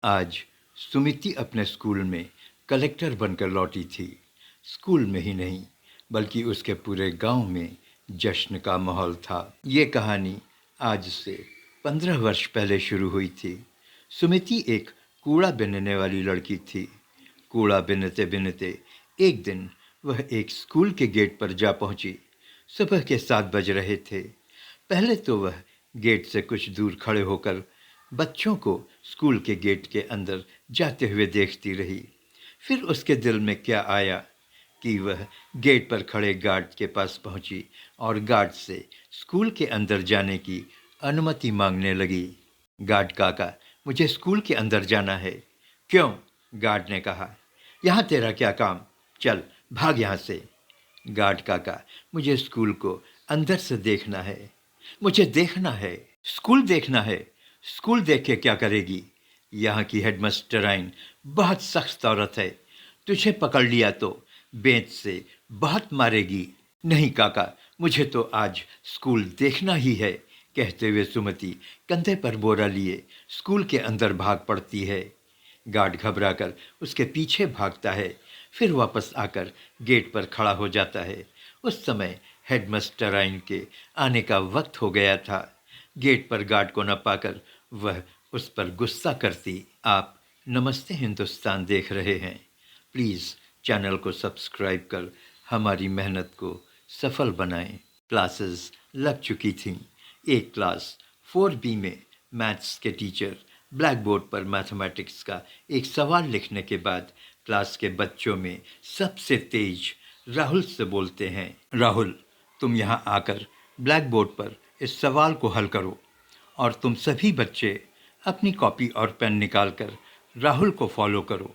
आज सुमिति अपने स्कूल में कलेक्टर बनकर लौटी थी। स्कूल में ही नहीं बल्कि उसके पूरे गांव में जश्न का माहौल था। ये कहानी आज से 15 वर्ष पहले शुरू हुई थी। सुमिति एक कूड़ा बीनने वाली लड़की थी। कूड़ा बीनते बीनते एक दिन वह एक स्कूल के गेट पर जा पहुंची। सुबह के 7 बज रहे थे। पहले तो वह गेट से कुछ दूर खड़े होकर बच्चों को स्कूल के गेट के अंदर जाते हुए देखती रही। फिर उसके दिल में क्या आया कि वह गेट पर खड़े गार्ड के पास पहुंची और गार्ड से स्कूल के अंदर जाने की अनुमति मांगने लगी। गार्ड काका, मुझे स्कूल के अंदर जाना है। क्यों? गार्ड ने कहा। यहाँ तेरा क्या काम? चल भाग यहाँ से। गार्ड काका, मुझे स्कूल को अंदर से देखना है। मुझे देखना है, स्कूल देखना है। स्कूल देख के क्या करेगी? यहाँ की हेडमास्टराइन बहुत सख्त औरत है। तुझे पकड़ लिया तो बेंच से बहुत मारेगी। नहीं काका, मुझे तो आज स्कूल देखना ही है, कहते हुए सुमति कंधे पर बोरा लिए स्कूल के अंदर भाग पड़ती है। गार्ड घबराकर उसके पीछे भागता है, फिर वापस आकर गेट पर खड़ा हो जाता है। उस समय हेडमास्टराइन के आने का वक्त हो गया था। गेट पर गार्ड को न पाकर वह उस पर गुस्सा करती। आप नमस्ते हिंदुस्तान देख रहे हैं। प्लीज़ चैनल को सब्सक्राइब कर हमारी मेहनत को सफल बनाएं। क्लासेस लग चुकी थीं। एक क्लास 4B में मैथ्स के टीचर ब्लैक बोर्ड पर मैथमेटिक्स का एक सवाल लिखने के बाद क्लास के बच्चों में सबसे तेज राहुल से बोलते हैं, राहुल, तुम यहाँ आकर ब्लैक बोर्ड पर इस सवाल को हल करो। और तुम सभी बच्चे अपनी कॉपी और पेन निकालकर राहुल को फॉलो करो।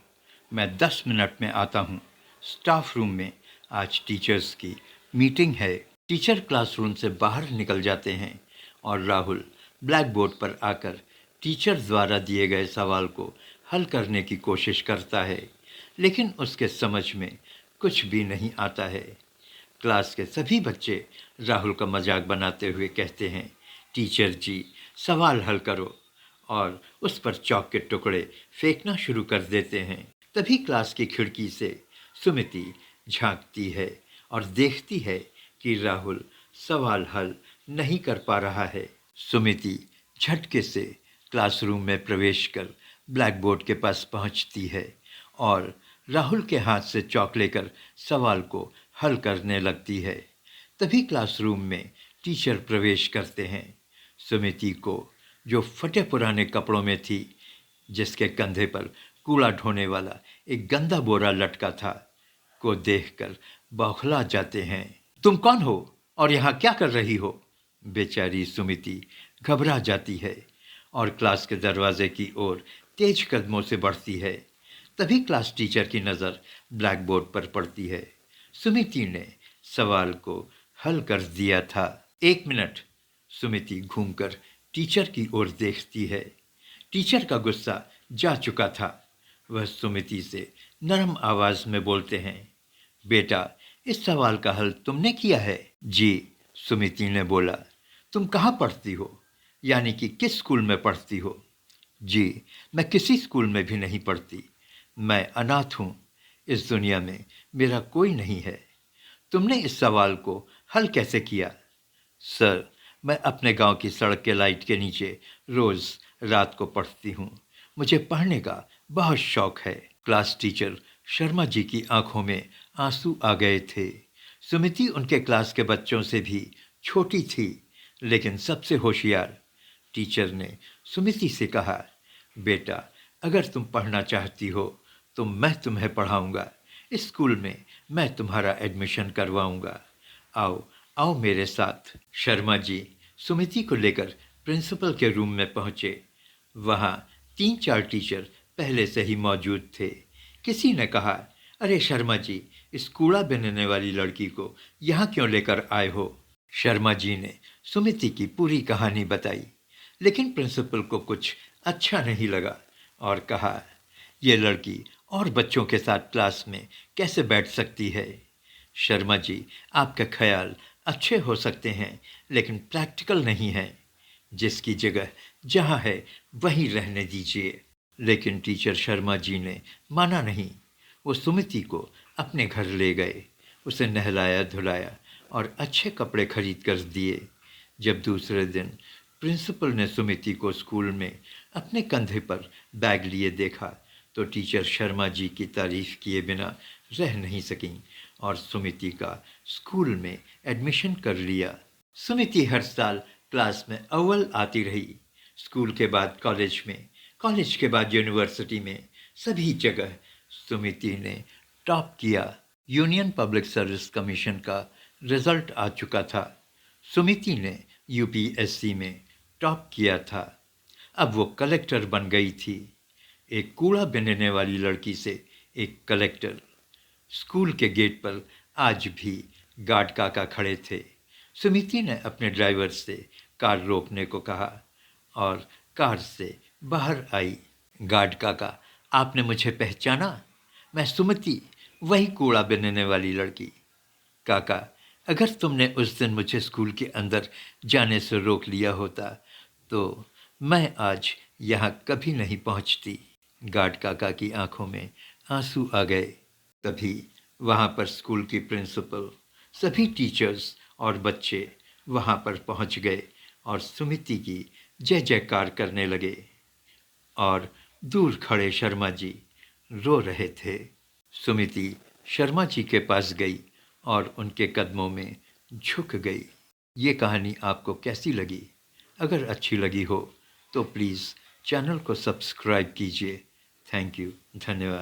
मैं 10 मिनट में आता हूँ। स्टाफ रूम में आज टीचर्स की मीटिंग है। टीचर क्लासरूम से बाहर निकल जाते हैं और राहुल ब्लैक बोर्ड पर आकर टीचर द्वारा दिए गए सवाल को हल करने की कोशिश करता है, लेकिन उसके समझ में कुछ भी नहीं आता है। क्लास के सभी बच्चे राहुल का मजाक बनाते हुए कहते हैं, टीचर जी, सवाल हल करो, और उस पर चौक के टुकड़े फेंकना शुरू कर देते हैं। तभी क्लास की खिड़की से सुमिति झांकती है और देखती है कि राहुल सवाल हल नहीं कर पा रहा है। सुमिति झटके से क्लासरूम में प्रवेश कर ब्लैक बोर्ड के पास पहुंचती है और राहुल के हाथ से चौक लेकर सवाल को हल करने लगती है। तभी क्लासरूम में टीचर प्रवेश करते हैं। सुमिति को, जो फटे पुराने कपड़ों में थी, जिसके कंधे पर कूड़ा ढोने वाला एक गंदा बोरा लटका था, को देखकर बौखला जाते हैं। तुम कौन हो और यहाँ क्या कर रही हो? बेचारी सुमिति घबरा जाती है और क्लास के दरवाजे की ओर तेज कदमों से बढ़ती है। तभी क्लास टीचर की नज़र ब्लैक बोर्ड पर पड़ती है। सुमिति ने सवाल को हल कर दिया था। 1 मिनट। सुमिति घूमकर टीचर की ओर देखती है। टीचर का गुस्सा जा चुका था। वह सुमिति से नरम आवाज में बोलते हैं, बेटा, इस सवाल का हल तुमने किया है? जी, सुमिति ने बोला। तुम कहाँ पढ़ती हो? यानी कि किस स्कूल में पढ़ती हो? जी, मैं किसी स्कूल में भी नहीं पढ़ती। मैं अनाथ हूँ। इस दुनिया में मेरा कोई नहीं है। तुमने इस सवाल को हल कैसे किया? सर, मैं अपने गांव की सड़क के लाइट के नीचे रोज़ रात को पढ़ती हूँ। मुझे पढ़ने का बहुत शौक है। क्लास टीचर शर्मा जी की आंखों में आंसू आ गए थे। सुमिति उनके क्लास के बच्चों से भी छोटी थी, लेकिन सबसे होशियार। टीचर ने सुमिति से कहा, बेटा, अगर तुम पढ़ना चाहती हो तो मैं तुम्हें पढ़ाऊँगा। इस स्कूल में मैं तुम्हारा एडमिशन करवाऊँगा। आओ आओ मेरे साथ। शर्मा जी सुमिति को लेकर प्रिंसिपल के रूम में पहुंचे। वहां 3-4 टीचर पहले से ही मौजूद थे। किसी ने कहा, अरे शर्मा जी, इस कूड़ा बीनने वाली लड़की को यहाँ क्यों लेकर आए हो? शर्मा जी ने सुमिति की पूरी कहानी बताई, लेकिन प्रिंसिपल को कुछ अच्छा नहीं लगा और कहा, ये लड़की और बच्चों के साथ क्लास में कैसे बैठ सकती है? शर्मा जी, आपका ख्याल अच्छे हो सकते हैं, लेकिन प्रैक्टिकल नहीं है। जिसकी जगह जहाँ है वहीं रहने दीजिए। लेकिन टीचर शर्मा जी ने माना नहीं। वो सुमिति को अपने घर ले गए, उसे नहलाया धुलाया और अच्छे कपड़े खरीद कर दिए। जब दूसरे दिन प्रिंसिपल ने सुमिति को स्कूल में अपने कंधे पर बैग लिए देखा तो टीचर शर्मा जी की तारीफ किए बिना रह नहीं सकीं और सुमिति का स्कूल में एडमिशन कर लिया। सुमिति हर साल क्लास में अव्वल आती रही। स्कूल के बाद कॉलेज में, कॉलेज के बाद यूनिवर्सिटी में, सभी जगह सुमिति ने टॉप किया। यूनियन पब्लिक सर्विस कमीशन का रिजल्ट आ चुका था। सुमिति ने यूपीएससी में टॉप किया था। अब वो कलेक्टर बन गई थी। एक कूड़ा बीनने वाली लड़की से एक कलेक्टर। स्कूल के गेट पर आज भी गार्ड काका खड़े थे। सुमिति ने अपने ड्राइवर से कार रोकने को कहा और कार से बाहर आई। गार्ड काका, आपने मुझे पहचाना? मैं सुमिति, वही कूड़ा बीनने वाली लड़की। काका, अगर तुमने उस दिन मुझे स्कूल के अंदर जाने से रोक लिया होता तो मैं आज यहाँ कभी नहीं पहुँचती। गार्ड काका की आंखों में आंसू आ गए। तभी वहाँ पर स्कूल की प्रिंसिपल, सभी टीचर्स और बच्चे वहाँ पर पहुँच गए और सुमिति की जय जयकार करने लगे। और दूर खड़े शर्मा जी रो रहे थे। सुमिति शर्मा जी के पास गई और उनके कदमों में झुक गई। ये कहानी आपको कैसी लगी? अगर अच्छी लगी हो तो प्लीज़ चैनल को सब्सक्राइब कीजिए। थैंक यू, धन्यवाद।